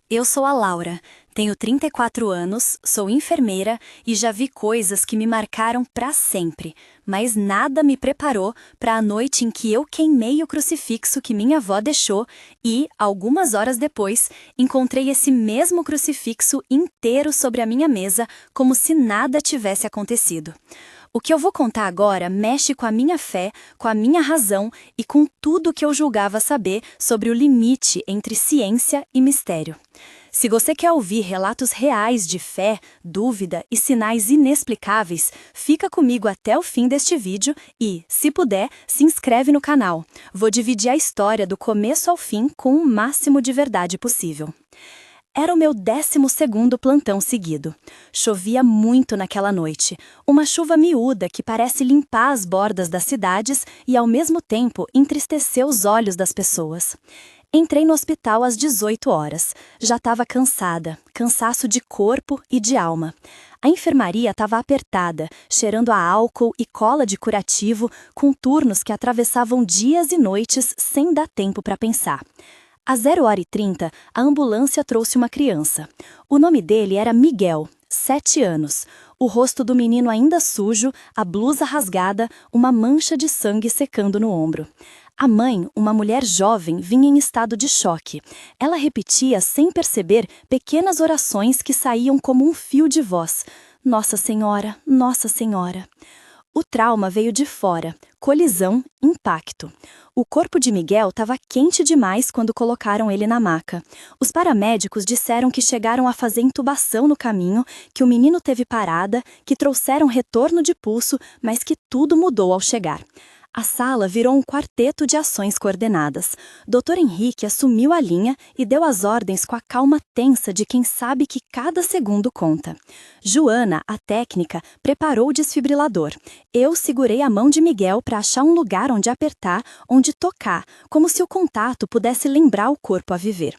Eu sou a Laura, tenho 34 anos, sou enfermeira e já vi coisas que me marcaram para sempre, mas nada me preparou para a noite em que eu queimei o crucifixo que minha avó deixou e, algumas horas depois, encontrei esse mesmo crucifixo inteiro sobre a minha mesa, como se nada tivesse acontecido. O que eu vou contar agora mexe com a minha fé, com a minha razão e com tudo que eu julgava saber sobre o limite entre ciência e mistério. Se você quer ouvir relatos reais de fé, dúvida e sinais inexplicáveis, fica comigo até o fim deste vídeo e, se puder, se inscreve no canal. Vou dividir a história do começo ao fim com o máximo de verdade possível. Era o meu 12º plantão seguido. Chovia muito naquela noite. Uma chuva miúda que parece limpar as bordas das cidades e, ao mesmo tempo, entristecer os olhos das pessoas. Entrei no hospital às 18 horas. Já estava cansada, cansaço de corpo e de alma. A enfermaria estava apertada, cheirando a álcool e cola de curativo, com turnos que atravessavam dias e noites sem dar tempo para pensar. Às 0h30, a ambulância trouxe uma criança. O nome dele era Miguel, 7 anos. O rosto do menino ainda sujo, a blusa rasgada, uma mancha de sangue secando no ombro. A mãe, uma mulher jovem, vinha em estado de choque. Ela repetia, sem perceber, pequenas orações que saíam como um fio de voz. Nossa Senhora, Nossa Senhora. O trauma veio de fora, colisão, impacto. O corpo de Miguel estava quente demais quando colocaram ele na maca. Os paramédicos disseram que chegaram a fazer intubação no caminho, que o menino teve parada, que trouxeram retorno de pulso, mas que tudo mudou ao chegar. A sala virou um quarteto de ações coordenadas. Dr. Henrique assumiu a linha e deu as ordens com a calma tensa de quem sabe que cada segundo conta. Joana, a técnica, preparou o desfibrilador. Eu segurei a mão de Miguel para achar um lugar onde apertar, onde tocar, como se o contato pudesse lembrar o corpo a viver.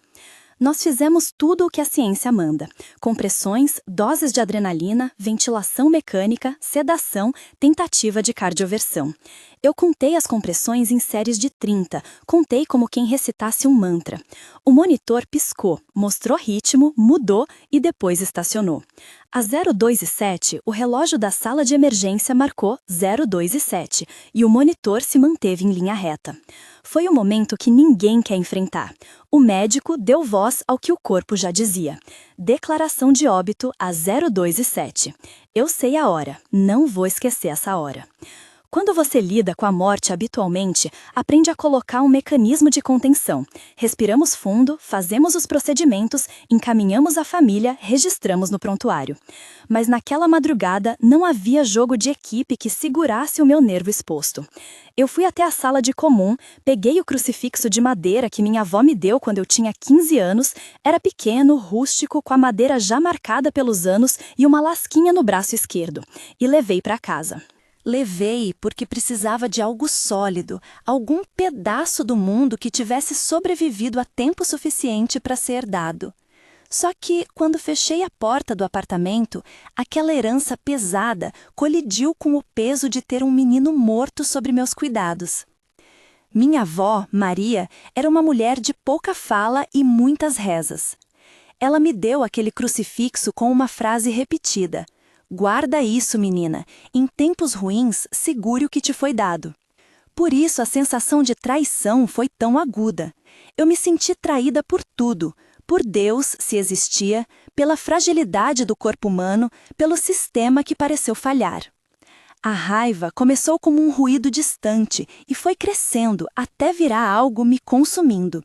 Nós fizemos tudo o que a ciência manda. Compressões, doses de adrenalina, ventilação mecânica, sedação, tentativa de cardioversão. Eu contei as compressões em séries de 30, contei como quem recitasse um mantra. O monitor piscou, mostrou ritmo, mudou e depois estacionou. Às 02h07, o relógio da sala de emergência marcou 02h07 e o monitor se manteve em linha reta. Foi um momento que ninguém quer enfrentar. O médico deu voz ao que o corpo já dizia. Declaração de óbito às 02h07. Eu sei a hora, não vou esquecer essa hora. Quando você lida com a morte habitualmente, aprende a colocar um mecanismo de contenção. Respiramos fundo, fazemos os procedimentos, encaminhamos a família, registramos no prontuário. Mas naquela madrugada não havia jogo de equipe que segurasse o meu nervo exposto. Eu fui até a sala de comum, peguei o crucifixo de madeira que minha avó me deu quando eu tinha 15 anos, era pequeno, rústico, com a madeira já marcada pelos anos e uma lasquinha no braço esquerdo, e levei para casa. Levei porque precisava de algo sólido, algum pedaço do mundo que tivesse sobrevivido a tempo suficiente para ser herdado. Só que, quando fechei a porta do apartamento, aquela herança pesada colidiu com o peso de ter um menino morto sobre meus cuidados. Minha avó, Maria, era uma mulher de pouca fala e muitas rezas. Ela me deu aquele crucifixo com uma frase repetida: "Guarda isso, menina. Em tempos ruins, segure o que te foi dado." Por isso a sensação de traição foi tão aguda. Eu me senti traída por tudo. Por Deus, se existia, pela fragilidade do corpo humano, pelo sistema que pareceu falhar. A raiva começou como um ruído distante e foi crescendo até virar algo me consumindo.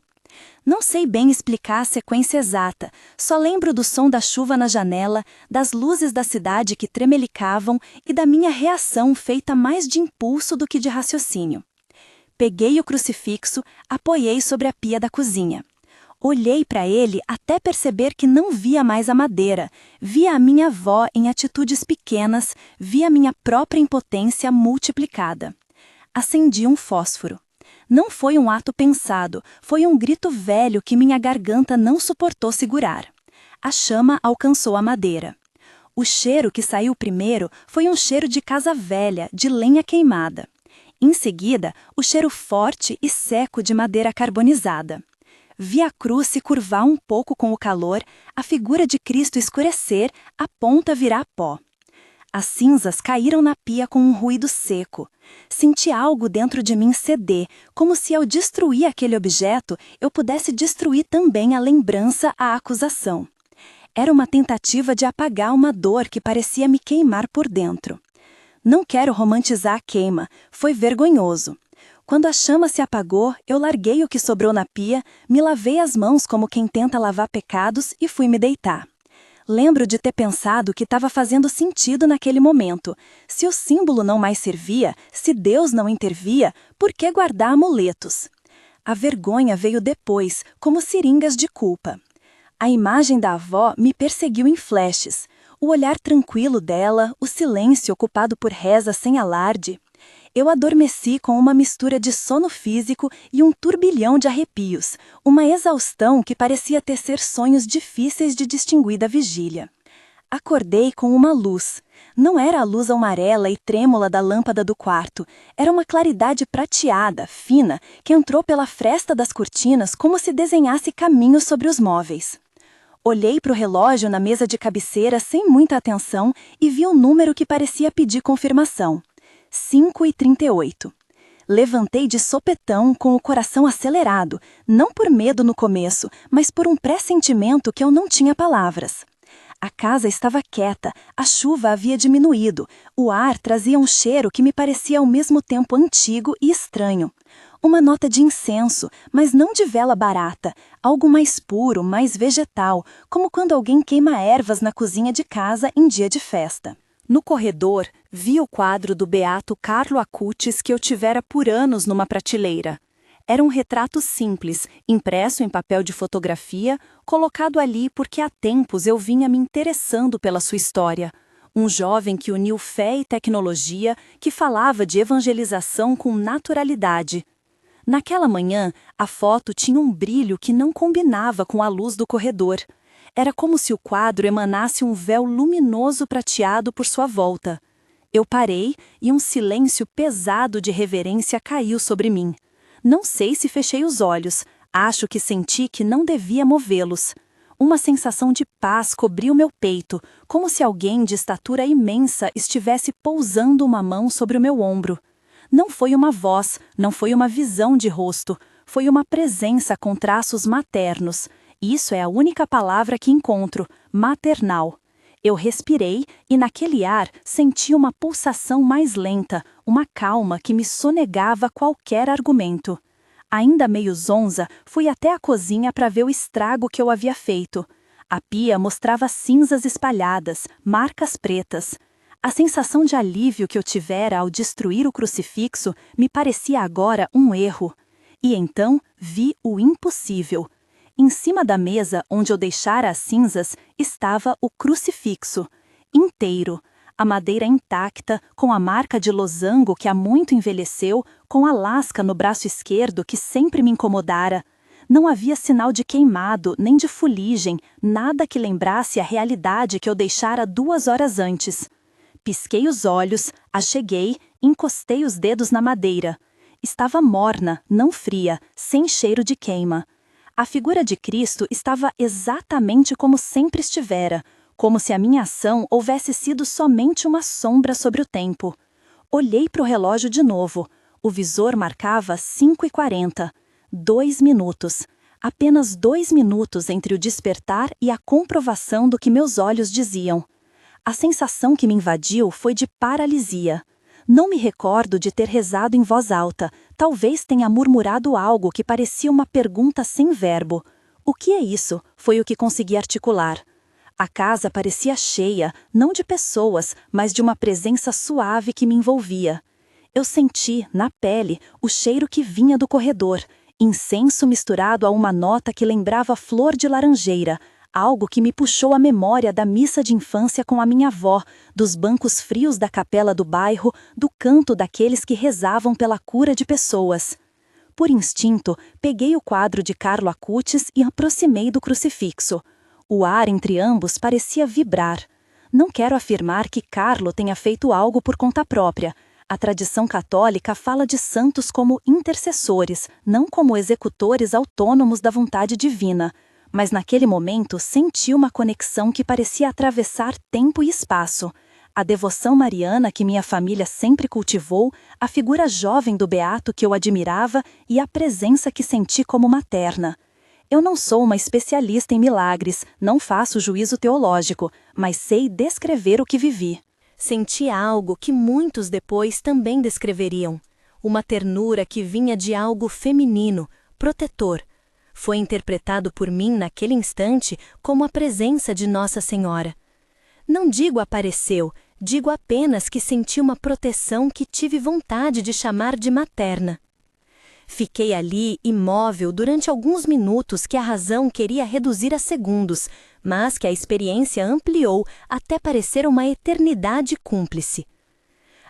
Não sei bem explicar a sequência exata, só lembro do som da chuva na janela, das luzes da cidade que tremelicavam e da minha reação feita mais de impulso do que de raciocínio. Peguei o crucifixo, apoiei sobre a pia da cozinha. Olhei para ele até perceber que não via mais a madeira, via a minha avó em atitudes pequenas, via a minha própria impotência multiplicada. Acendi um fósforo. Não foi um ato pensado, foi um grito velho que minha garganta não suportou segurar. A chama alcançou a madeira. O cheiro que saiu primeiro foi um cheiro de casa velha, de lenha queimada. Em seguida, o cheiro forte e seco de madeira carbonizada. Vi a cruz se curvar um pouco com o calor, a figura de Cristo escurecer, a ponta virar pó. As cinzas caíram na pia com um ruído seco. Senti algo dentro de mim ceder, como se ao destruir aquele objeto, eu pudesse destruir também a lembrança, a acusação. Era uma tentativa de apagar uma dor que parecia me queimar por dentro. Não quero romantizar a queima, foi vergonhoso. Quando a chama se apagou, eu larguei o que sobrou na pia, me lavei as mãos como quem tenta lavar pecados e fui me deitar. Lembro de ter pensado que estava fazendo sentido naquele momento. Se o símbolo não mais servia, se Deus não intervia, por que guardar amuletos? A vergonha veio depois, como seringas de culpa. A imagem da avó me perseguiu em flashes. O olhar tranquilo dela, o silêncio ocupado por reza sem alarde. Eu adormeci com uma mistura de sono físico e um turbilhão de arrepios, uma exaustão que parecia tecer sonhos difíceis de distinguir da vigília. Acordei com uma luz. Não era a luz amarela e trêmula da lâmpada do quarto, era uma claridade prateada, fina, que entrou pela fresta das cortinas como se desenhasse caminhos sobre os móveis. Olhei para o relógio na mesa de cabeceira sem muita atenção e vi um número que parecia pedir confirmação. 5h38. Levantei de sopetão com o coração acelerado, não por medo no começo, mas por um pressentimento que eu não tinha palavras. A casa estava quieta, a chuva havia diminuído, o ar trazia um cheiro que me parecia ao mesmo tempo antigo e estranho. Uma nota de incenso, mas não de vela barata, algo mais puro, mais vegetal, como quando alguém queima ervas na cozinha de casa em dia de festa. No corredor, vi o quadro do beato Carlo Acutis que eu tivera por anos numa prateleira. Era um retrato simples, impresso em papel de fotografia, colocado ali porque há tempos eu vinha me interessando pela sua história. Um jovem que uniu fé e tecnologia, que falava de evangelização com naturalidade. Naquela manhã, a foto tinha um brilho que não combinava com a luz do corredor. Era como se o quadro emanasse um véu luminoso prateado por sua volta. Eu parei e um silêncio pesado de reverência caiu sobre mim. Não sei se fechei os olhos, acho que senti que não devia movê-los. Uma sensação de paz cobriu meu peito, como se alguém de estatura imensa estivesse pousando uma mão sobre o meu ombro. Não foi uma voz, não foi uma visão de rosto, foi uma presença com traços maternos. Isso é a única palavra que encontro, maternal. Eu respirei e naquele ar senti uma pulsação mais lenta, uma calma que me sonegava qualquer argumento. Ainda meio zonza, fui até a cozinha para ver o estrago que eu havia feito. A pia mostrava cinzas espalhadas, marcas pretas. A sensação de alívio que eu tivera ao destruir o crucifixo me parecia agora um erro. E então vi o impossível. Em cima da mesa onde eu deixara as cinzas estava o crucifixo, inteiro, a madeira intacta, com a marca de losango que há muito envelheceu, com a lasca no braço esquerdo que sempre me incomodara. Não havia sinal de queimado, nem de fuligem, nada que lembrasse a realidade que eu deixara 2 horas antes. Pisquei os olhos, acheguei, encostei os dedos na madeira. Estava morna, não fria, sem cheiro de queima. A figura de Cristo estava exatamente como sempre estivera, como se a minha ação houvesse sido somente uma sombra sobre o tempo. Olhei para o relógio de novo. O visor marcava 5h40. 2 minutos. Apenas 2 minutos entre o despertar e a comprovação do que meus olhos diziam. A sensação que me invadiu foi de paralisia. Não me recordo de ter rezado em voz alta, talvez tenha murmurado algo que parecia uma pergunta sem verbo. O que é isso? Foi o que consegui articular. A casa parecia cheia, não de pessoas, mas de uma presença suave que me envolvia. Eu senti, na pele, o cheiro que vinha do corredor, incenso misturado a uma nota que lembrava flor de laranjeira, algo que me puxou à memória da missa de infância com a minha avó, dos bancos frios da capela do bairro, do canto daqueles que rezavam pela cura de pessoas. Por instinto, peguei o quadro de Carlo Acutis e aproximei do crucifixo. O ar entre ambos parecia vibrar. Não quero afirmar que Carlo tenha feito algo por conta própria. A tradição católica fala de santos como intercessores, não como executores autônomos da vontade divina. Mas naquele momento senti uma conexão que parecia atravessar tempo e espaço. A devoção mariana que minha família sempre cultivou, a figura jovem do beato que eu admirava e a presença que senti como materna. Eu não sou uma especialista em milagres, não faço juízo teológico, mas sei descrever o que vivi. Senti algo que muitos depois também descreveriam. Uma ternura que vinha de algo feminino, protetor. Foi interpretado por mim naquele instante como a presença de Nossa Senhora. Não digo apareceu, digo apenas que senti uma proteção que tive vontade de chamar de materna. Fiquei ali imóvel durante alguns minutos que a razão queria reduzir a segundos, mas que a experiência ampliou até parecer uma eternidade cúmplice.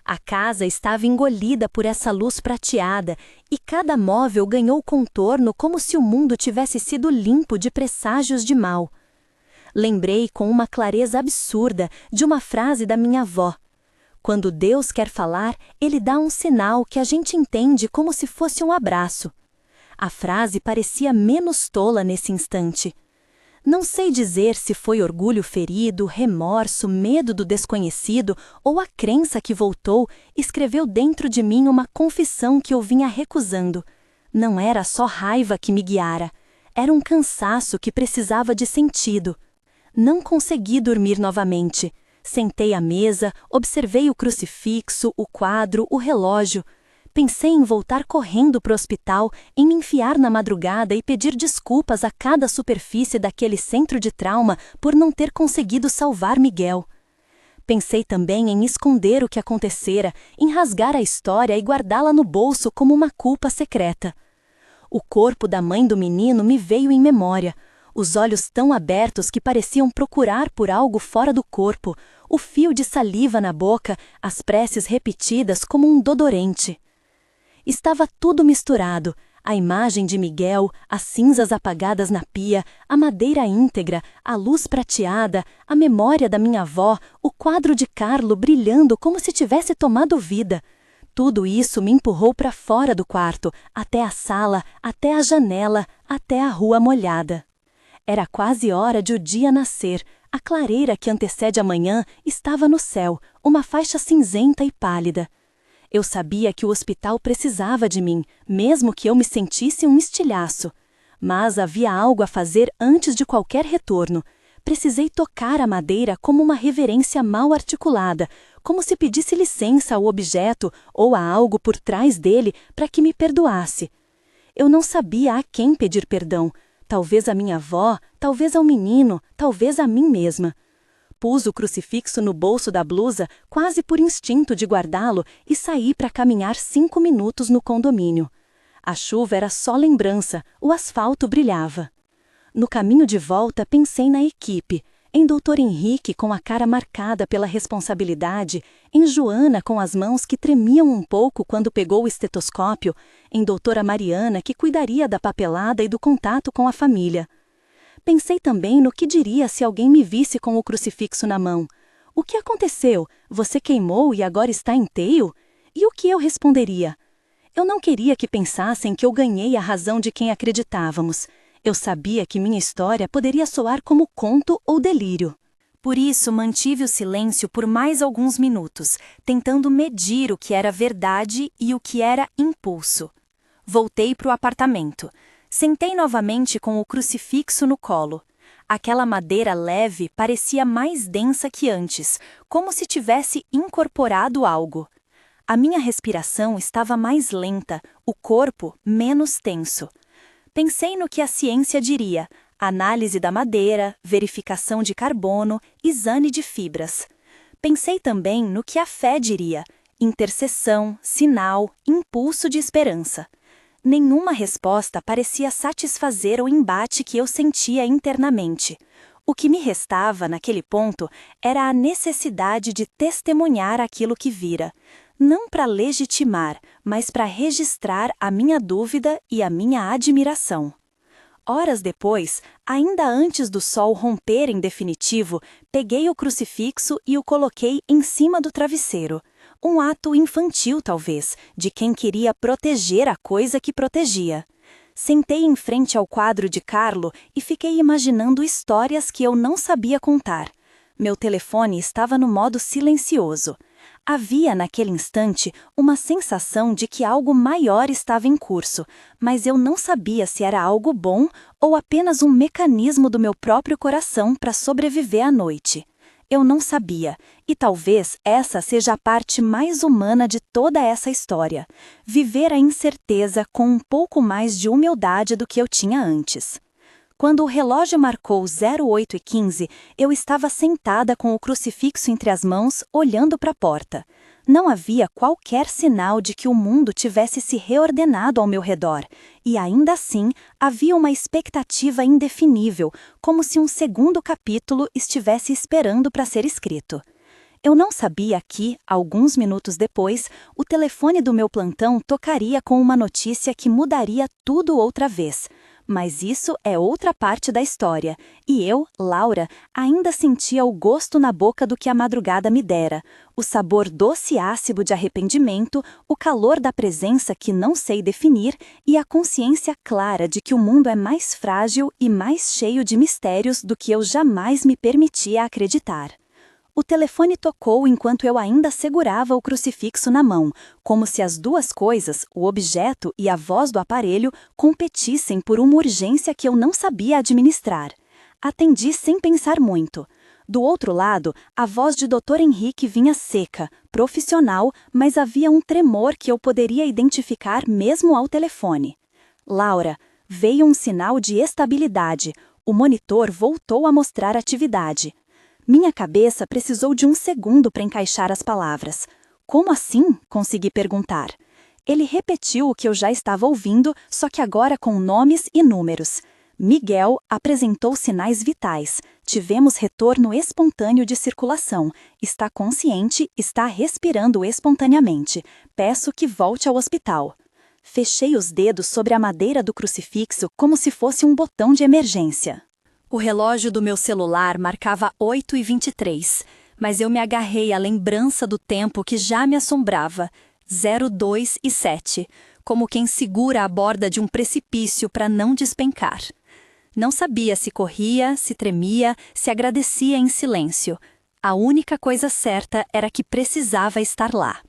A casa estava engolida por essa luz prateada e cada móvel ganhou contorno como se o mundo tivesse sido limpo de presságios de mal. Lembrei com uma clareza absurda de uma frase da minha avó. Quando Deus quer falar, Ele dá um sinal que a gente entende como se fosse um abraço. A frase parecia menos tola nesse instante. Não sei dizer se foi orgulho ferido, remorso, medo do desconhecido ou a crença que voltou escreveu dentro de mim uma confissão que eu vinha recusando. Não era só raiva que me guiara, era um cansaço que precisava de sentido. Não consegui dormir novamente. Sentei à mesa, observei o crucifixo, o quadro, o relógio. Pensei em voltar correndo para o hospital, em me enfiar na madrugada e pedir desculpas a cada superfície daquele centro de trauma por não ter conseguido salvar Miguel. Pensei também em esconder o que acontecera, em rasgar a história e guardá-la no bolso como uma culpa secreta. O corpo da mãe do menino me veio em memória. Os olhos tão abertos que pareciam procurar por algo fora do corpo, o fio de saliva na boca, as preces repetidas como um dodorente. Estava tudo misturado, a imagem de Miguel, as cinzas apagadas na pia, a madeira íntegra, a luz prateada, a memória da minha avó, o quadro de Carlo brilhando como se tivesse tomado vida. Tudo isso me empurrou para fora do quarto, até a sala, até a janela, até a rua molhada. Era quase hora de o dia nascer. A clareira que antecede a manhã estava no céu, uma faixa cinzenta e pálida. Eu sabia que o hospital precisava de mim, mesmo que eu me sentisse um estilhaço. Mas havia algo a fazer antes de qualquer retorno. Precisei tocar a madeira como uma reverência mal articulada, como se pedisse licença ao objeto ou a algo por trás dele para que me perdoasse. Eu não sabia a quem pedir perdão. Talvez a minha avó, talvez ao menino, talvez a mim mesma. Pus o crucifixo no bolso da blusa, quase por instinto de guardá-lo, e saí para caminhar 5 minutos no condomínio. A chuva era só lembrança, o asfalto brilhava. No caminho de volta pensei na equipe, em Dr. Henrique com a cara marcada pela responsabilidade, em Joana com as mãos que tremiam um pouco quando pegou o estetoscópio, em doutora Mariana que cuidaria da papelada e do contato com a família. Pensei também no que diria se alguém me visse com o crucifixo na mão. O que aconteceu? Você queimou e agora está inteiro? E o que eu responderia? Eu não queria que pensassem que eu ganhei a razão de quem acreditávamos. Eu sabia que minha história poderia soar como conto ou delírio. Por isso, mantive o silêncio por mais alguns minutos, tentando medir o que era verdade e o que era impulso. Voltei para o apartamento. Sentei novamente com o crucifixo no colo. Aquela madeira leve parecia mais densa que antes, como se tivesse incorporado algo. A minha respiração estava mais lenta, o corpo menos tenso. Pensei no que a ciência diria: análise da madeira, verificação de carbono, exame de fibras. Pensei também no que a fé diria: intercessão, sinal, impulso de esperança. Nenhuma resposta parecia satisfazer o embate que eu sentia internamente. O que me restava, naquele ponto, era a necessidade de testemunhar aquilo que vira, não para legitimar, mas para registrar a minha dúvida e a minha admiração. Horas depois, ainda antes do sol romper em definitivo, peguei o crucifixo e o coloquei em cima do travesseiro. Um ato infantil, talvez, de quem queria proteger a coisa que protegia. Sentei em frente ao quadro de Carlo e fiquei imaginando histórias que eu não sabia contar. Meu telefone estava no modo silencioso. Havia, naquele instante, uma sensação de que algo maior estava em curso, mas eu não sabia se era algo bom ou apenas um mecanismo do meu próprio coração para sobreviver à noite. Eu não sabia, e talvez essa seja a parte mais humana de toda essa história. Viver a incerteza com um pouco mais de humildade do que eu tinha antes. Quando o relógio marcou 08h15, eu estava sentada com o crucifixo entre as mãos, olhando para a porta. Não havia qualquer sinal de que o mundo tivesse se reordenado ao meu redor, e ainda assim havia uma expectativa indefinível, como se um segundo capítulo estivesse esperando para ser escrito. Eu não sabia que, alguns minutos depois, o telefone do meu plantão tocaria com uma notícia que mudaria tudo outra vez. Mas isso é outra parte da história, e eu, Laura, ainda sentia o gosto na boca do que a madrugada me dera, o sabor doce e ácido de arrependimento, o calor da presença que não sei definir e a consciência clara de que o mundo é mais frágil e mais cheio de mistérios do que eu jamais me permitia acreditar. O telefone tocou enquanto eu ainda segurava o crucifixo na mão, como se as duas coisas, o objeto e a voz do aparelho, competissem por uma urgência que eu não sabia administrar. Atendi sem pensar muito. Do outro lado, a voz de Dr. Henrique vinha seca, profissional, mas havia um tremor que eu poderia identificar mesmo ao telefone. Laura, veio um sinal de estabilidade. O monitor voltou a mostrar atividade. Minha cabeça precisou de um segundo para encaixar as palavras. Como assim? Consegui perguntar. Ele repetiu o que eu já estava ouvindo, só que agora com nomes e números. Miguel apresentou sinais vitais. Tivemos retorno espontâneo de circulação. Está consciente, está respirando espontaneamente. Peço que volte ao hospital. Fechei os dedos sobre a madeira do crucifixo como se fosse um botão de emergência. O relógio do meu celular marcava 8h23, mas eu me agarrei à lembrança do tempo que já me assombrava, 02h07, como quem segura a borda de um precipício para não despencar. Não sabia se corria, se tremia, se agradecia em silêncio. A única coisa certa era que precisava estar lá.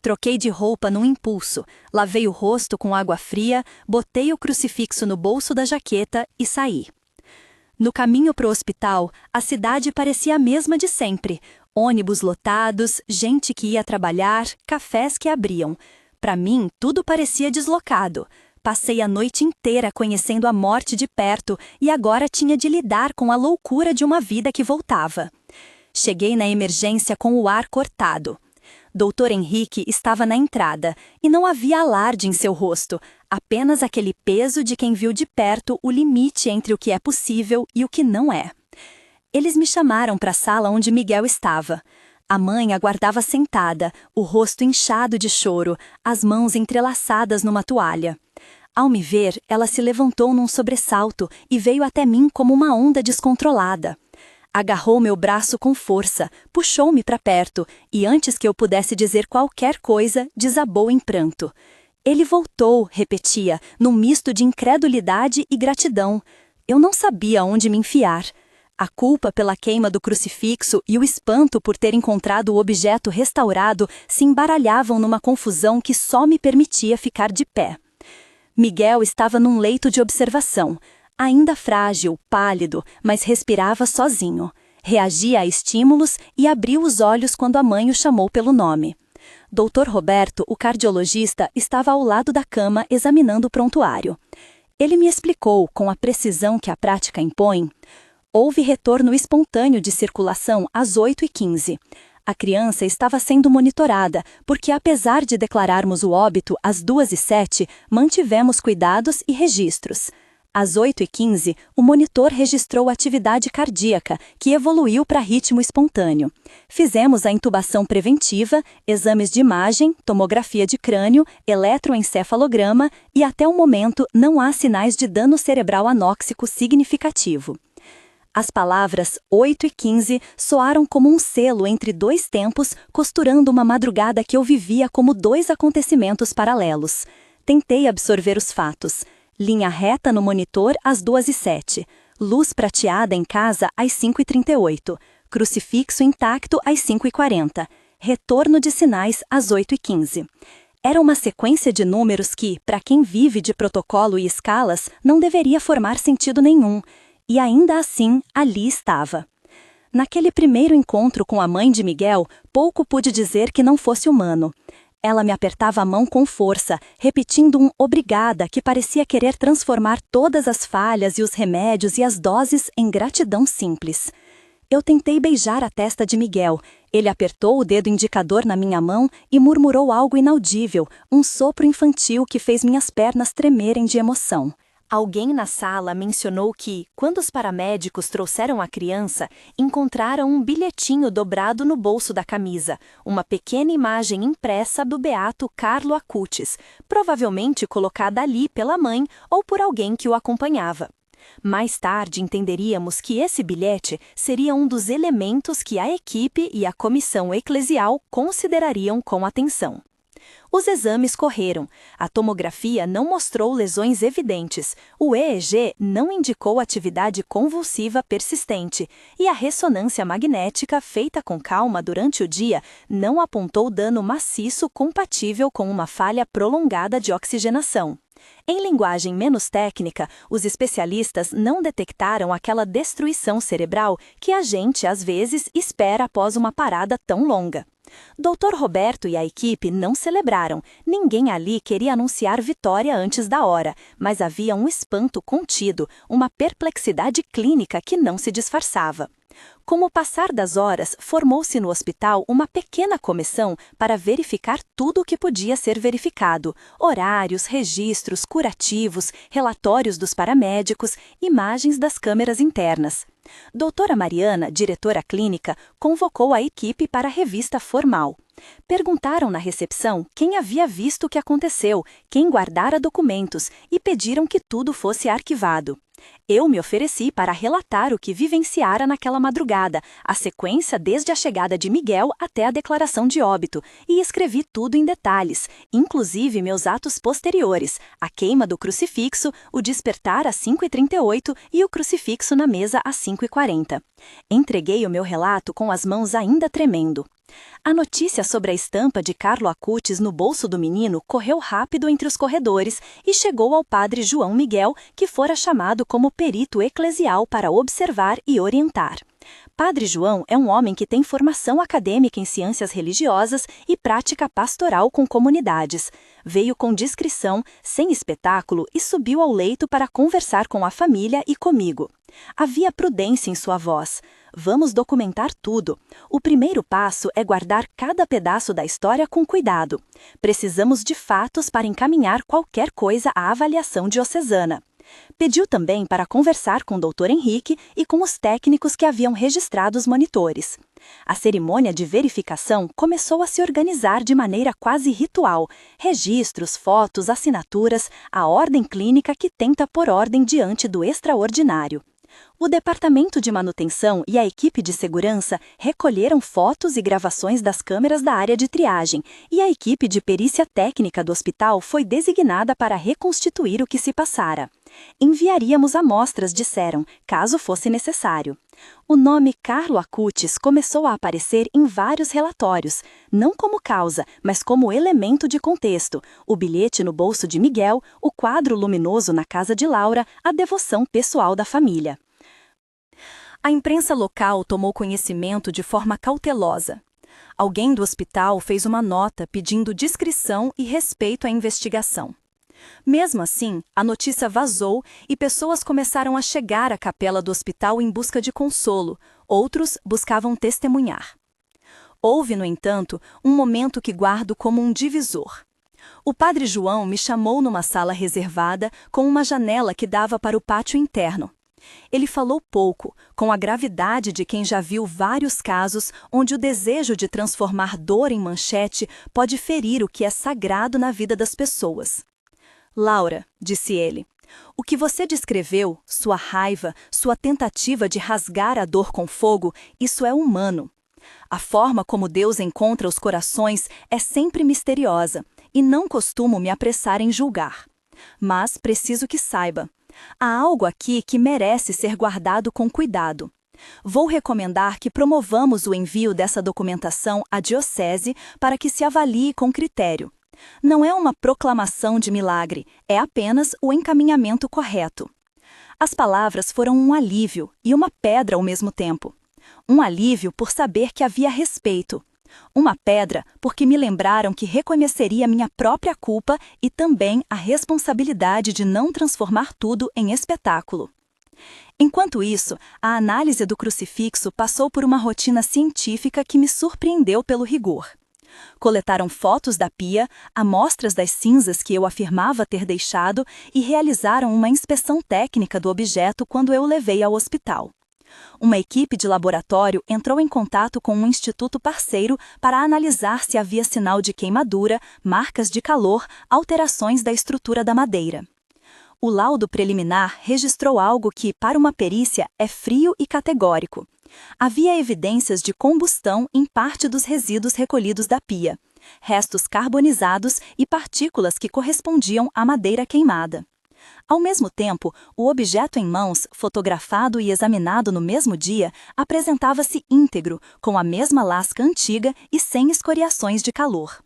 Troquei de roupa num impulso, lavei o rosto com água fria, botei o crucifixo no bolso da jaqueta e saí. No caminho para o hospital, a cidade parecia a mesma de sempre. Ônibus lotados, gente que ia trabalhar, cafés que abriam. Para mim, tudo parecia deslocado. Passei a noite inteira conhecendo a morte de perto e agora tinha de lidar com a loucura de uma vida que voltava. Cheguei na emergência com o ar cortado. Dr. Henrique estava na entrada e não havia alarde em seu rosto, apenas aquele peso de quem viu de perto o limite entre o que é possível e o que não é. Eles me chamaram para a sala onde Miguel estava. A mãe aguardava sentada, o rosto inchado de choro, as mãos entrelaçadas numa toalha. Ao me ver, ela se levantou num sobressalto e veio até mim como uma onda descontrolada. Agarrou meu braço com força, puxou-me para perto e antes que eu pudesse dizer qualquer coisa, desabou em pranto. Ele voltou, repetia, num misto de incredulidade e gratidão. Eu não sabia onde me enfiar. A culpa pela queima do crucifixo e o espanto por ter encontrado o objeto restaurado se embaralhavam numa confusão que só me permitia ficar de pé. Miguel estava num leito de observação. Ainda frágil, pálido, mas respirava sozinho. Reagia a estímulos e abriu os olhos quando a mãe o chamou pelo nome. Dr. Roberto, o cardiologista, estava ao lado da cama examinando o prontuário. Ele me explicou, com a precisão que a prática impõe, houve retorno espontâneo de circulação às 8h15. A criança estava sendo monitorada, porque apesar de declararmos o óbito às 2h07, mantivemos cuidados e registros. Às 8h15, o monitor registrou atividade cardíaca, que evoluiu para ritmo espontâneo. Fizemos a intubação preventiva, exames de imagem, tomografia de crânio, eletroencefalograma e até o momento não há sinais de dano cerebral anóxico significativo. As palavras 8h15 soaram como um selo entre dois tempos, costurando uma madrugada que eu vivia como dois acontecimentos paralelos. Tentei absorver os fatos. Linha reta no monitor às 2h07. Luz prateada em casa às 5h38. Crucifixo intacto às 5h40. Retorno de sinais às 8h15. Era uma sequência de números que, para quem vive de protocolo e escalas, não deveria formar sentido nenhum. E ainda assim, ali estava. Naquele primeiro encontro com a mãe de Miguel, pouco pude dizer que não fosse humano. Ela me apertava a mão com força, repetindo um obrigada que parecia querer transformar todas as falhas e os remédios e as doses em gratidão simples. Eu tentei beijar a testa de Miguel. Ele apertou o dedo indicador na minha mão e murmurou algo inaudível, um sopro infantil que fez minhas pernas tremerem de emoção. Alguém na sala mencionou que, quando os paramédicos trouxeram a criança, encontraram um bilhetinho dobrado no bolso da camisa, uma pequena imagem impressa do beato Carlo Acutis, provavelmente colocada ali pela mãe ou por alguém que o acompanhava. Mais tarde entenderíamos que esse bilhete seria um dos elementos que a equipe e a comissão eclesial considerariam com atenção. Os exames correram. A tomografia não mostrou lesões evidentes, o EEG não indicou atividade convulsiva persistente e a ressonância magnética feita com calma durante o dia não apontou dano maciço compatível com uma falha prolongada de oxigenação. Em linguagem menos técnica, os especialistas não detectaram aquela destruição cerebral que a gente, às vezes, espera após uma parada tão longa. Dr. Roberto e a equipe não celebraram, ninguém ali queria anunciar vitória antes da hora, mas havia um espanto contido, uma perplexidade clínica que não se disfarçava. Com o passar das horas, formou-se no hospital uma pequena comissão para verificar tudo o que podia ser verificado: horários, registros, curativos, relatórios dos paramédicos, imagens das câmeras internas. Doutora Mariana, diretora clínica, convocou a equipe para a revista formal. Perguntaram na recepção quem havia visto o que aconteceu, quem guardara documentos e pediram que tudo fosse arquivado. Eu me ofereci para relatar o que vivenciara naquela madrugada, a sequência desde a chegada de Miguel até a declaração de óbito, e escrevi tudo em detalhes, inclusive meus atos posteriores, a queima do crucifixo, o despertar às 5h38 e o crucifixo na mesa às 5h40. Entreguei o meu relato com as mãos ainda tremendo. A notícia sobre a estampa de Carlo Acutis no bolso do menino correu rápido entre os corredores e chegou ao padre João Miguel, que fora chamado como perito eclesial para observar e orientar. Padre João é um homem que tem formação acadêmica em ciências religiosas e prática pastoral com comunidades. Veio com discrição, sem espetáculo e subiu ao leito para conversar com a família e comigo. Havia prudência em sua voz. Vamos documentar tudo. O primeiro passo é guardar cada pedaço da história com cuidado. Precisamos de fatos para encaminhar qualquer coisa à avaliação diocesana. Pediu também para conversar com o Dr. Henrique e com os técnicos que haviam registrado os monitores. A cerimônia de verificação começou a se organizar de maneira quase ritual. Registros, fotos, assinaturas, a ordem clínica que tenta pôr ordem diante do extraordinário. O departamento de manutenção e a equipe de segurança recolheram fotos e gravações das câmeras da área de triagem, e a equipe de perícia técnica do hospital foi designada para reconstituir o que se passara. Enviaríamos amostras, disseram, caso fosse necessário. O nome Carlo Acutis começou a aparecer em vários relatórios, não como causa, mas como elemento de contexto: o bilhete no bolso de Miguel, o quadro luminoso na casa de Laura, a devoção pessoal da família. A imprensa local tomou conhecimento de forma cautelosa. Alguém do hospital fez uma nota pedindo discrição e respeito à investigação. Mesmo assim, a notícia vazou e pessoas começaram a chegar à capela do hospital em busca de consolo, outros buscavam testemunhar. Houve, no entanto, um momento que guardo como um divisor. O padre João me chamou numa sala reservada com uma janela que dava para o pátio interno. Ele falou pouco, com a gravidade de quem já viu vários casos onde o desejo de transformar dor em manchete pode ferir o que é sagrado na vida das pessoas. Laura, disse ele, O que você descreveu, sua raiva, sua tentativa de rasgar a dor com fogo, isso é humano. A forma como Deus encontra os corações é sempre misteriosa, e não costumo me apressar em julgar. Mas preciso que saiba. Há algo aqui que merece ser guardado com cuidado. Vou recomendar que promovamos o envio dessa documentação à Diocese para que se avalie com critério. Não é uma proclamação de milagre, é apenas o encaminhamento correto. As palavras foram um alívio e uma pedra ao mesmo tempo. Um alívio por saber que havia respeito. Uma pedra porque me lembraram que reconheceria minha própria culpa e também a responsabilidade de não transformar tudo em espetáculo. Enquanto isso, a análise do crucifixo passou por uma rotina científica que me surpreendeu pelo rigor. Coletaram fotos da pia, amostras das cinzas que eu afirmava ter deixado e realizaram uma inspeção técnica do objeto quando eu o levei ao hospital. Uma equipe de laboratório entrou em contato com um instituto parceiro para analisar se havia sinal de queimadura, marcas de calor, alterações da estrutura da madeira. O laudo preliminar registrou algo que, para uma perícia, é frio e categórico. Havia evidências de combustão em parte dos resíduos recolhidos da pia, restos carbonizados e partículas que correspondiam à madeira queimada. Ao mesmo tempo, o objeto em mãos, fotografado e examinado no mesmo dia, apresentava-se íntegro, com a mesma lasca antiga e sem escoriações de calor.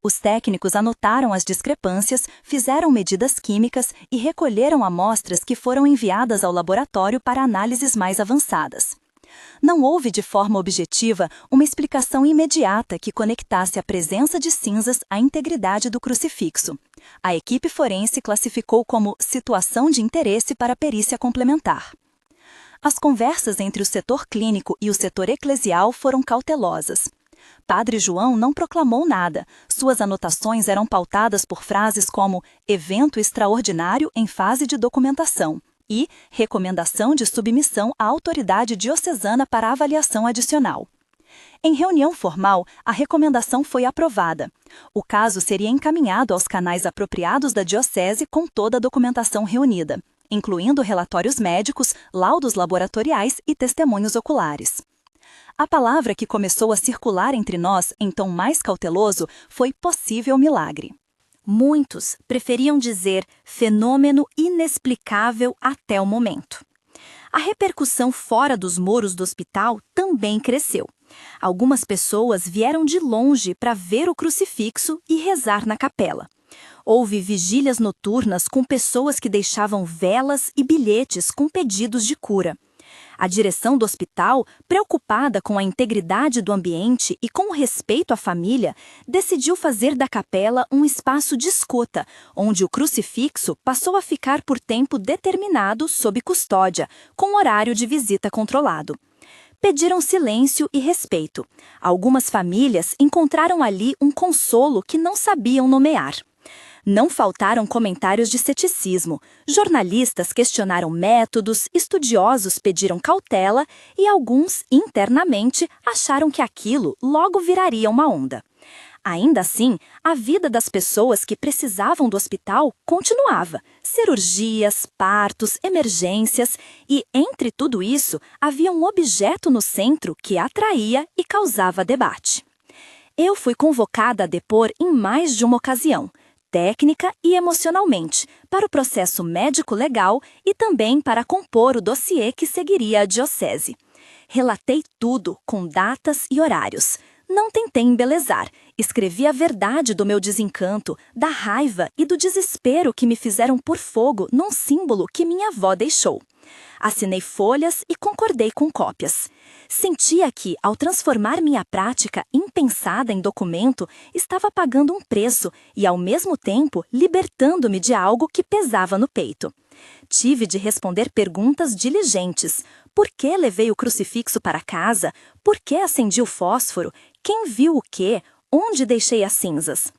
Os técnicos anotaram as discrepâncias, fizeram medidas químicas e recolheram amostras que foram enviadas ao laboratório para análises mais avançadas. Não houve de forma objetiva uma explicação imediata que conectasse a presença de cinzas à integridade do crucifixo. A equipe forense classificou como situação de interesse para a perícia complementar. As conversas entre o setor clínico e o setor eclesial foram cautelosas. Padre João não proclamou nada. Suas anotações eram pautadas por frases como evento extraordinário em fase de documentação e recomendação de submissão à autoridade diocesana para avaliação adicional. Em reunião formal, a recomendação foi aprovada. O caso seria encaminhado aos canais apropriados da Diocese com toda a documentação reunida, incluindo relatórios médicos, laudos laboratoriais e testemunhos oculares. A palavra que começou a circular entre nós, em tom mais cauteloso, foi possível milagre. Muitos preferiam dizer fenômeno inexplicável até o momento. A repercussão fora dos muros do hospital também cresceu. Algumas pessoas vieram de longe para ver o crucifixo e rezar na capela. Houve vigílias noturnas com pessoas que deixavam velas e bilhetes com pedidos de cura. A direção do hospital, preocupada com a integridade do ambiente e com o respeito à família, decidiu fazer da capela um espaço de escuta, onde o crucifixo passou a ficar por tempo determinado sob custódia, com horário de visita controlado. Pediram silêncio e respeito. Algumas famílias encontraram ali um consolo que não sabiam nomear. Não faltaram comentários de ceticismo. Jornalistas questionaram métodos, estudiosos pediram cautela e alguns, internamente, acharam que aquilo logo viraria uma onda. Ainda assim, a vida das pessoas que precisavam do hospital continuava. Cirurgias, partos, emergências e, entre tudo isso, havia um objeto no centro que atraía e causava debate. Eu fui convocada a depor em mais de uma ocasião, técnica e emocionalmente, para o processo médico-legal e também para compor o dossiê que seguiria a diocese. Relatei tudo, com datas e horários. Não tentei embelezar, escrevi a verdade do meu desencanto, da raiva e do desespero que me fizeram por fogo num símbolo que minha avó deixou. Assinei folhas e concordei com cópias. Sentia que, ao transformar minha prática impensada em documento, estava pagando um preço e, ao mesmo tempo, libertando-me de algo que pesava no peito. Tive de responder perguntas diligentes. Por que levei o crucifixo para casa? Por que acendi o fósforo? Quem viu o quê? Onde deixei as cinzas?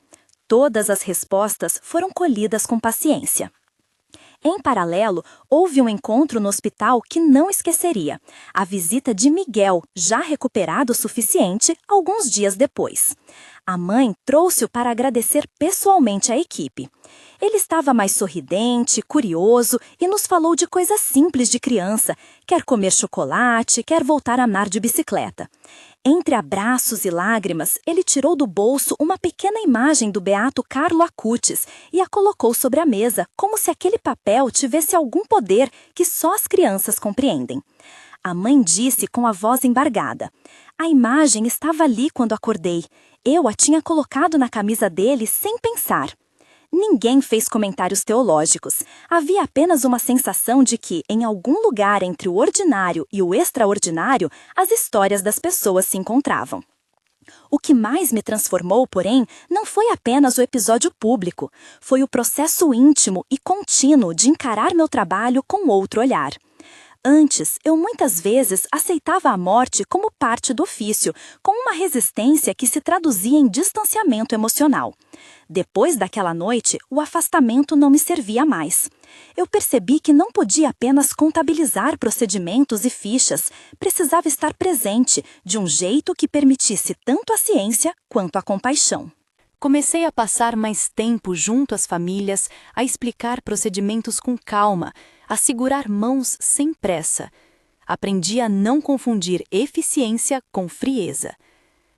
Todas as respostas foram colhidas com paciência. Em paralelo, houve um encontro no hospital que não esqueceria. A visita de Miguel, já recuperado o suficiente, alguns dias depois. A mãe trouxe-o para agradecer pessoalmente à equipe. Ele estava mais sorridente, curioso e nos falou de coisas simples de criança, quer comer chocolate, quer voltar a andar de bicicleta. Entre abraços e lágrimas, ele tirou do bolso uma pequena imagem do beato Carlo Acutis e a colocou sobre a mesa, como se aquele papel tivesse algum poder que só as crianças compreendem. A mãe disse com a voz embargada: "A imagem estava ali quando acordei. Eu a tinha colocado na camisa dele sem pensar." Ninguém fez comentários teológicos. Havia apenas uma sensação de que, em algum lugar entre o ordinário e o extraordinário, as histórias das pessoas se encontravam. O que mais me transformou, porém, não foi apenas o episódio público. Foi o processo íntimo e contínuo de encarar meu trabalho com outro olhar. Antes, eu muitas vezes aceitava a morte como parte do ofício, com uma resistência que se traduzia em distanciamento emocional. Depois daquela noite, o afastamento não me servia mais. Eu percebi que não podia apenas contabilizar procedimentos e fichas, precisava estar presente, de um jeito que permitisse tanto a ciência quanto a compaixão. Comecei a passar mais tempo junto às famílias, a explicar procedimentos com calma, a segurar mãos sem pressa. Aprendi a não confundir eficiência com frieza.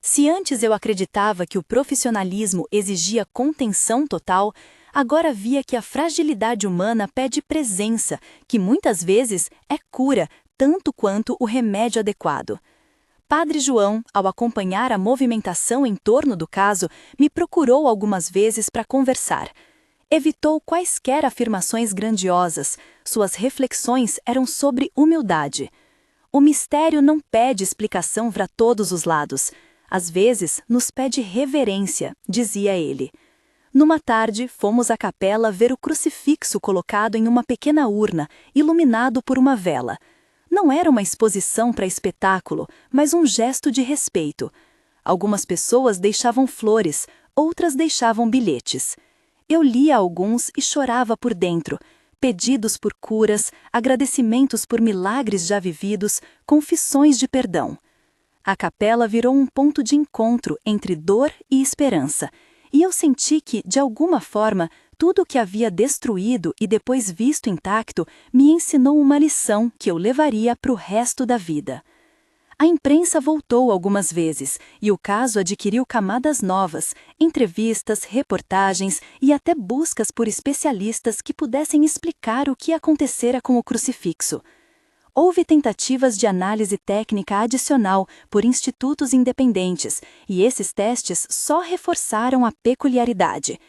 Se antes eu acreditava que o profissionalismo exigia contenção total, agora via que a fragilidade humana pede presença, que muitas vezes é cura, tanto quanto o remédio adequado. Padre João, ao acompanhar a movimentação em torno do caso, me procurou algumas vezes para conversar. Evitou quaisquer afirmações grandiosas, suas reflexões eram sobre humildade. O mistério não pede explicação para todos os lados. Às vezes, nos pede reverência, dizia ele. Numa tarde, fomos à capela ver o crucifixo colocado em uma pequena urna, iluminado por uma vela. Não era uma exposição para espetáculo, mas um gesto de respeito. Algumas pessoas deixavam flores, outras deixavam bilhetes. Eu lia alguns e chorava por dentro, pedidos por curas, agradecimentos por milagres já vividos, confissões de perdão. A capela virou um ponto de encontro entre dor e esperança, e eu senti que, de alguma forma, tudo o que havia destruído e depois visto intacto me ensinou uma lição que eu levaria para o resto da vida. A imprensa voltou algumas vezes, e o caso adquiriu camadas novas, entrevistas, reportagens e até buscas por especialistas que pudessem explicar o que acontecera com o crucifixo. Houve tentativas de análise técnica adicional por institutos independentes, e esses testes só reforçaram a peculiaridade.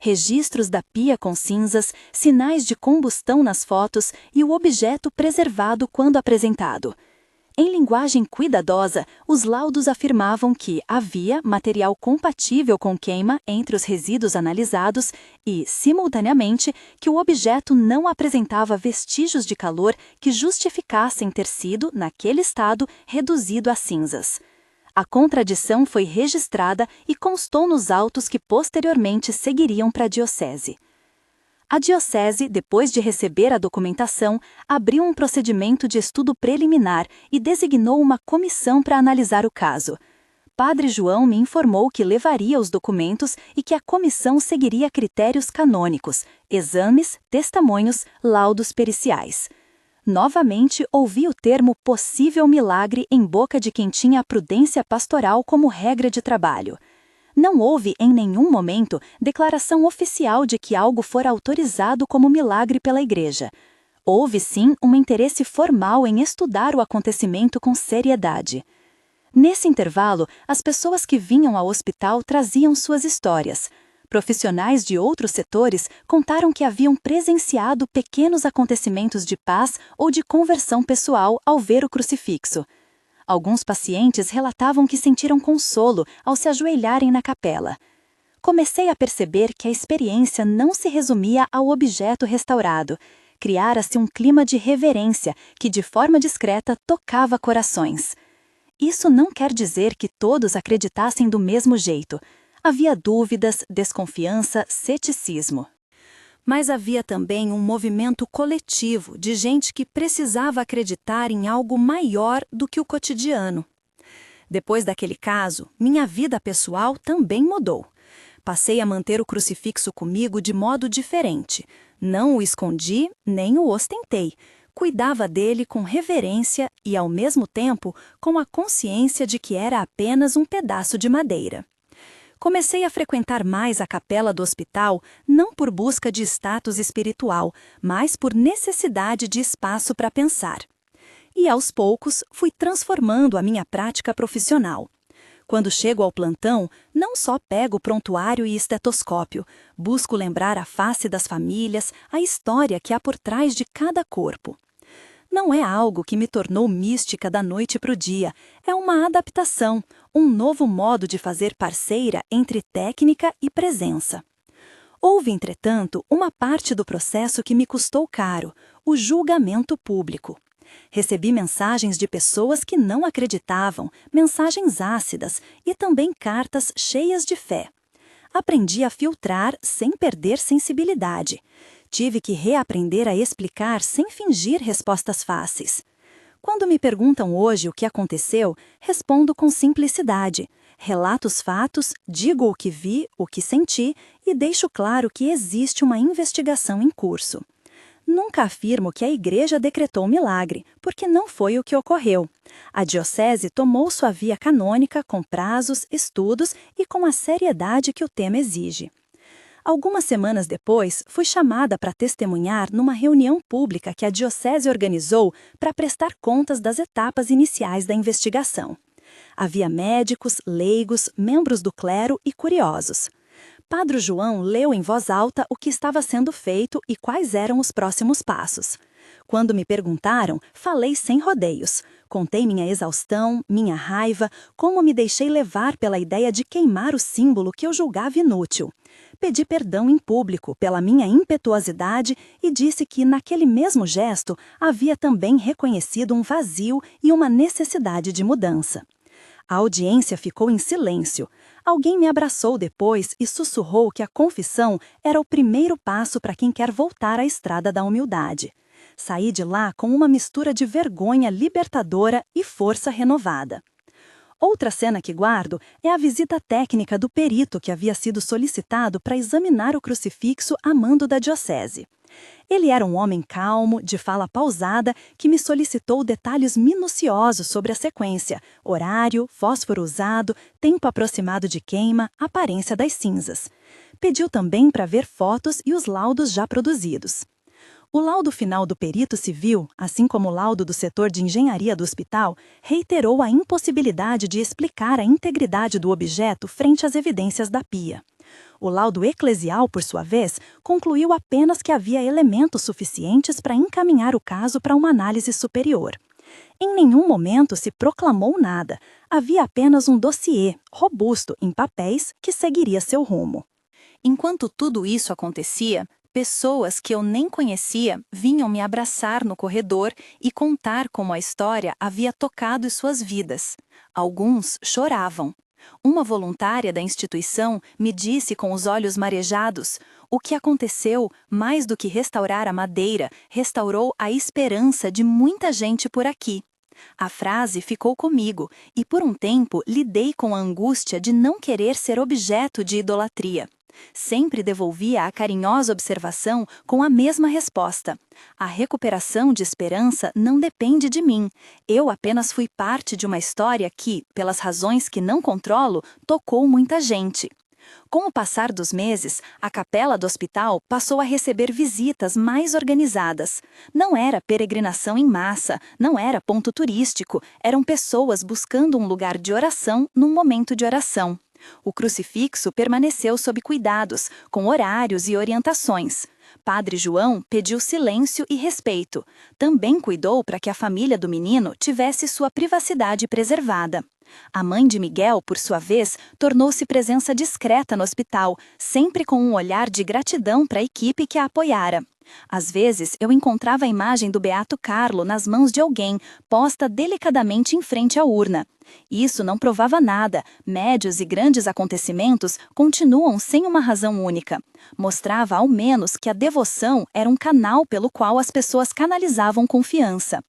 Registros da pia com cinzas, sinais de combustão nas fotos e o objeto preservado quando apresentado. Em linguagem cuidadosa, os laudos afirmavam que havia material compatível com queima entre os resíduos analisados e, simultaneamente, que o objeto não apresentava vestígios de calor que justificassem ter sido, naquele estado, reduzido a cinzas. A contradição foi registrada e constou nos autos que posteriormente seguiriam para a diocese. A diocese, depois de receber a documentação, abriu um procedimento de estudo preliminar e designou uma comissão para analisar o caso. Padre João me informou que levaria os documentos e que a comissão seguiria critérios canônicos, exames, testemunhos, laudos periciais. Novamente ouvi o termo possível milagre em boca de quem tinha a prudência pastoral como regra de trabalho. Não houve, em nenhum momento, declaração oficial de que algo fora autorizado como milagre pela Igreja. Houve, sim, um interesse formal em estudar o acontecimento com seriedade. Nesse intervalo, as pessoas que vinham ao hospital traziam suas histórias. Profissionais de outros setores contaram que haviam presenciado pequenos acontecimentos de paz ou de conversão pessoal ao ver o crucifixo. Alguns pacientes relatavam que sentiram consolo ao se ajoelharem na capela. Comecei a perceber que a experiência não se resumia ao objeto restaurado. Criara-se um clima de reverência que, de forma discreta, tocava corações. Isso não quer dizer que todos acreditassem do mesmo jeito. Havia dúvidas, desconfiança, ceticismo. Mas havia também um movimento coletivo de gente que precisava acreditar em algo maior do que o cotidiano. Depois daquele caso, minha vida pessoal também mudou. Passei a manter o crucifixo comigo de modo diferente. Não o escondi, nem o ostentei. Cuidava dele com reverência e, ao mesmo tempo, com a consciência de que era apenas um pedaço de madeira. Comecei a frequentar mais a capela do hospital, não por busca de status espiritual, mas por necessidade de espaço para pensar. E, aos poucos, fui transformando a minha prática profissional. Quando chego ao plantão, não só pego prontuário e estetoscópio, busco lembrar a face das famílias, a história que há por trás de cada corpo. Não é algo que me tornou mística da noite para o dia, é uma adaptação, um novo modo de fazer parceira entre técnica e presença. Houve, entretanto, uma parte do processo que me custou caro, o julgamento público. Recebi mensagens de pessoas que não acreditavam, mensagens ácidas e também cartas cheias de fé. Aprendi a filtrar sem perder sensibilidade. Tive que reaprender a explicar sem fingir respostas fáceis. Quando me perguntam hoje o que aconteceu, respondo com simplicidade. Relato os fatos, digo o que vi, o que senti e deixo claro que existe uma investigação em curso. Nunca afirmo que a igreja decretou milagre, porque não foi o que ocorreu. A diocese tomou sua via canônica com prazos, estudos e com a seriedade que o tema exige. Algumas semanas depois, fui chamada para testemunhar numa reunião pública que a diocese organizou para prestar contas das etapas iniciais da investigação. Havia médicos, leigos, membros do clero e curiosos. Padre João leu em voz alta o que estava sendo feito e quais eram os próximos passos. Quando me perguntaram, falei sem rodeios. Contei minha exaustão, minha raiva, como me deixei levar pela ideia de queimar o símbolo que eu julgava inútil. Pedi perdão em público pela minha impetuosidade e disse que, naquele mesmo gesto, havia também reconhecido um vazio e uma necessidade de mudança. A audiência ficou em silêncio. Alguém me abraçou depois e sussurrou que a confissão era o primeiro passo para quem quer voltar à estrada da humildade. Saí de lá com uma mistura de vergonha libertadora e força renovada. Outra cena que guardo é a visita técnica do perito que havia sido solicitado para examinar o crucifixo a mando da diocese. Ele era um homem calmo, de fala pausada, que me solicitou detalhes minuciosos sobre a sequência, horário, fósforo usado, tempo aproximado de queima, aparência das cinzas. Pediu também para ver fotos e os laudos já produzidos. O laudo final do perito civil, assim como o laudo do setor de engenharia do hospital, reiterou a impossibilidade de explicar a integridade do objeto frente às evidências da pia. O laudo eclesial, por sua vez, concluiu apenas que havia elementos suficientes para encaminhar o caso para uma análise superior. Em nenhum momento se proclamou nada, havia apenas um dossiê, robusto, em papéis, que seguiria seu rumo. Enquanto tudo isso acontecia, pessoas que eu nem conhecia vinham me abraçar no corredor e contar como a história havia tocado suas vidas. Alguns choravam. Uma voluntária da instituição me disse com os olhos marejados: o que aconteceu, mais do que restaurar a madeira, restaurou a esperança de muita gente por aqui. A frase ficou comigo e por um tempo lidei com a angústia de não querer ser objeto de idolatria. Sempre devolvia a carinhosa observação com a mesma resposta: a recuperação de esperança não depende de mim. Eu apenas fui parte de uma história que, pelas razões que não controlo, tocou muita gente. Com o passar dos meses, a capela do hospital passou a receber visitas mais organizadas. Não era peregrinação em massa, não era ponto turístico, eram pessoas buscando um lugar de oração num momento de oração. O crucifixo permaneceu sob cuidados, com horários e orientações. Padre João pediu silêncio e respeito. Também cuidou para que a família do menino tivesse sua privacidade preservada. A mãe de Miguel, por sua vez, tornou-se presença discreta no hospital, sempre com um olhar de gratidão para a equipe que a apoiara. Às vezes, eu encontrava a imagem do Beato Carlo nas mãos de alguém, posta delicadamente em frente à urna. Isso não provava nada, médios e grandes acontecimentos continuam sem uma razão única. Mostrava ao menos que a devoção era um canal pelo qual as pessoas canalizavam confiança.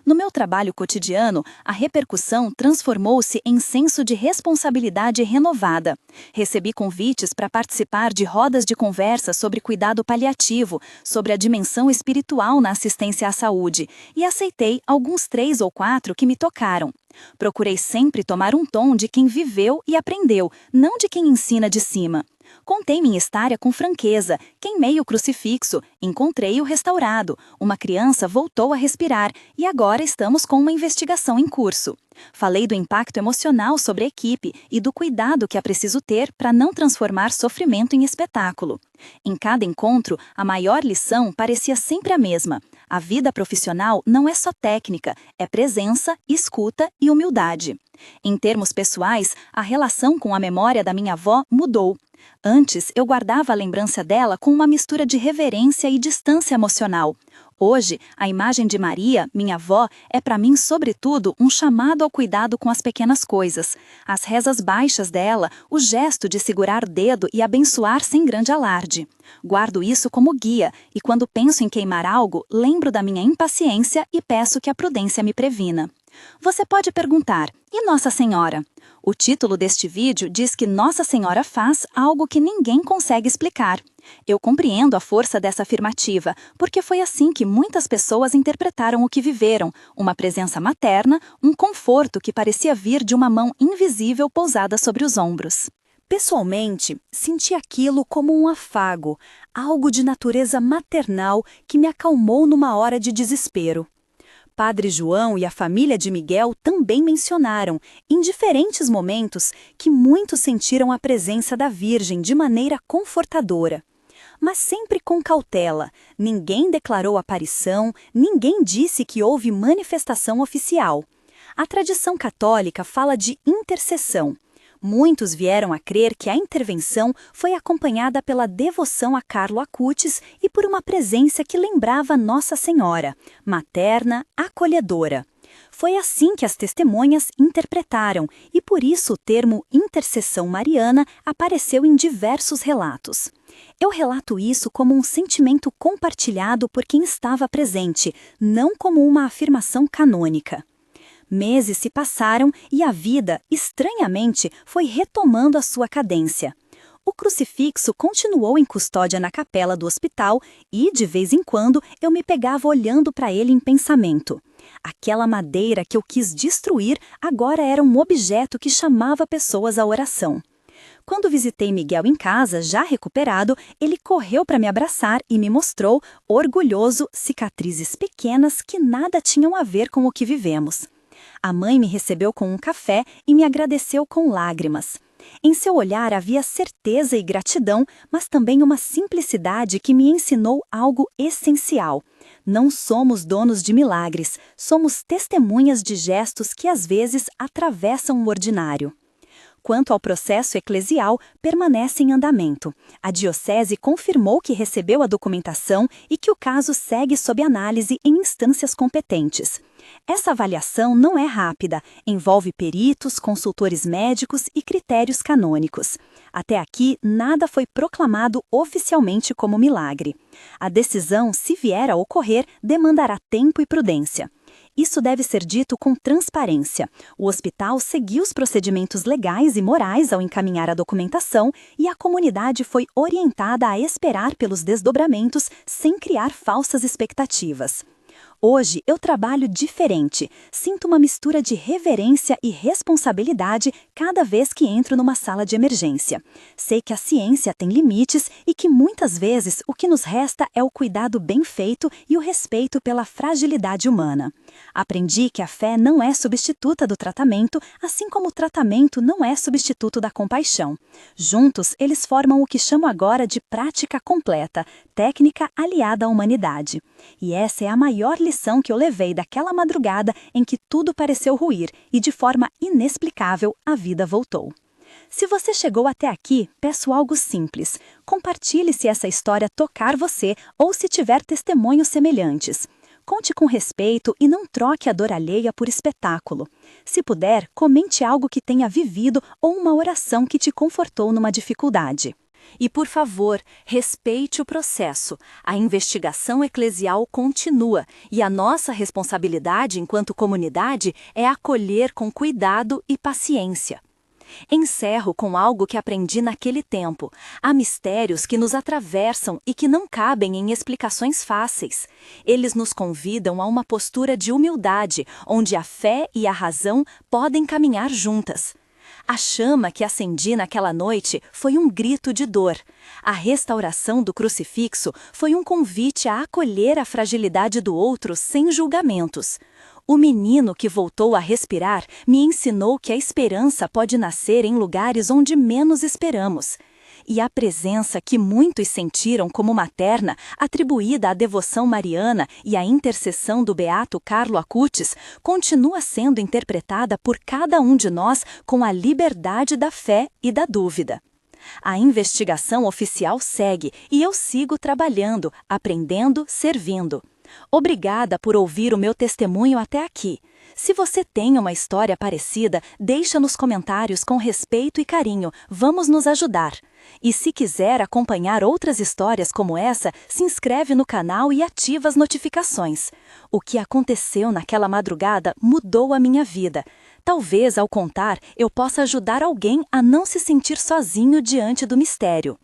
No meu trabalho cotidiano, a repercussão transformou-se em senso de responsabilidade renovada. Recebi convites para participar de rodas de conversa sobre cuidado paliativo, sobre a dimensão espiritual na assistência à saúde, e aceitei alguns 3 ou 4 que me tocaram. Procurei sempre tomar um tom de quem viveu e aprendeu, não de quem ensina de cima. Contei minha história com franqueza, queimei o crucifixo, encontrei-o restaurado, uma criança voltou a respirar e agora estamos com uma investigação em curso. Falei do impacto emocional sobre a equipe e do cuidado que é preciso ter para não transformar sofrimento em espetáculo. Em cada encontro, a maior lição parecia sempre a mesma. A vida profissional não é só técnica, é presença, escuta e humildade. Em termos pessoais, a relação com a memória da minha avó mudou. Antes, eu guardava a lembrança dela com uma mistura de reverência e distância emocional. Hoje, a imagem de Maria, minha avó, é para mim, sobretudo, um chamado ao cuidado com as pequenas coisas. As rezas baixas dela, o gesto de segurar o dedo e abençoar sem grande alarde. Guardo isso como guia, e quando penso em queimar algo, lembro da minha impaciência e peço que a prudência me previna. Você pode perguntar, e Nossa Senhora? O título deste vídeo diz que Nossa Senhora faz algo que ninguém consegue explicar. Eu compreendo a força dessa afirmativa, porque foi assim que muitas pessoas interpretaram o que viveram, uma presença materna, um conforto que parecia vir de uma mão invisível pousada sobre os ombros. Pessoalmente, senti aquilo como um afago, algo de natureza maternal que me acalmou numa hora de desespero. Padre João e a família de Miguel também mencionaram, em diferentes momentos, que muitos sentiram a presença da Virgem de maneira confortadora. Mas sempre com cautela, ninguém declarou aparição, ninguém disse que houve manifestação oficial. A tradição católica fala de intercessão. Muitos vieram a crer que a intervenção foi acompanhada pela devoção a Carlo Acutis e por uma presença que lembrava Nossa Senhora, materna, acolhedora. Foi assim que as testemunhas interpretaram, e por isso o termo intercessão mariana apareceu em diversos relatos. Eu relato isso como um sentimento compartilhado por quem estava presente, não como uma afirmação canônica. Meses se passaram e a vida, estranhamente, foi retomando a sua cadência. O crucifixo continuou em custódia na capela do hospital e, de vez em quando, eu me pegava olhando para ele em pensamento. Aquela madeira que eu quis destruir agora era um objeto que chamava pessoas à oração. Quando visitei Miguel em casa, já recuperado, ele correu para me abraçar e me mostrou, orgulhoso, cicatrizes pequenas que nada tinham a ver com o que vivemos. A mãe me recebeu com um café e me agradeceu com lágrimas. Em seu olhar havia certeza e gratidão, mas também uma simplicidade que me ensinou algo essencial. Não somos donos de milagres, somos testemunhas de gestos que às vezes atravessam o ordinário. Quanto ao processo eclesial, permanece em andamento. A Diocese confirmou que recebeu a documentação e que o caso segue sob análise em instâncias competentes. Essa avaliação não é rápida, envolve peritos, consultores médicos e critérios canônicos. Até aqui, nada foi proclamado oficialmente como milagre. A decisão, se vier a ocorrer, demandará tempo e prudência. Isso deve ser dito com transparência. O hospital seguiu os procedimentos legais e morais ao encaminhar a documentação e a comunidade foi orientada a esperar pelos desdobramentos sem criar falsas expectativas. Hoje eu trabalho diferente, sinto uma mistura de reverência e responsabilidade cada vez que entro numa sala de emergência. Sei que a ciência tem limites e que muitas vezes o que nos resta é o cuidado bem feito e o respeito pela fragilidade humana. Aprendi que a fé não é substituta do tratamento, assim como o tratamento não é substituto da compaixão. Juntos, eles formam o que chamo agora de prática completa, técnica aliada à humanidade. E essa é a maior lição que eu levei daquela madrugada em que tudo pareceu ruir e, de forma inexplicável, a vida voltou. Se você chegou até aqui, peço algo simples. Compartilhe se essa história tocar você ou se tiver testemunhos semelhantes. Conte com respeito e não troque a dor alheia por espetáculo. Se puder, comente algo que tenha vivido ou uma oração que te confortou numa dificuldade. E, por favor, respeite o processo. A investigação eclesial continua e a nossa responsabilidade enquanto comunidade é acolher com cuidado e paciência. Encerro com algo que aprendi naquele tempo. Há mistérios que nos atravessam e que não cabem em explicações fáceis. Eles nos convidam a uma postura de humildade, onde a fé e a razão podem caminhar juntas. A chama que acendi naquela noite foi um grito de dor. A restauração do crucifixo foi um convite a acolher a fragilidade do outro sem julgamentos. O menino que voltou a respirar me ensinou que a esperança pode nascer em lugares onde menos esperamos. E a presença que muitos sentiram como materna, atribuída à devoção mariana e à intercessão do beato Carlo Acutis, continua sendo interpretada por cada um de nós com a liberdade da fé e da dúvida. A investigação oficial segue e eu sigo trabalhando, aprendendo, servindo. Obrigada por ouvir o meu testemunho até aqui. Se você tem uma história parecida, deixa nos comentários com respeito e carinho, vamos nos ajudar. E se quiser acompanhar outras histórias como essa, se inscreve no canal e ativa as notificações. O que aconteceu naquela madrugada mudou a minha vida. Talvez, ao contar, eu possa ajudar alguém a não se sentir sozinho diante do mistério.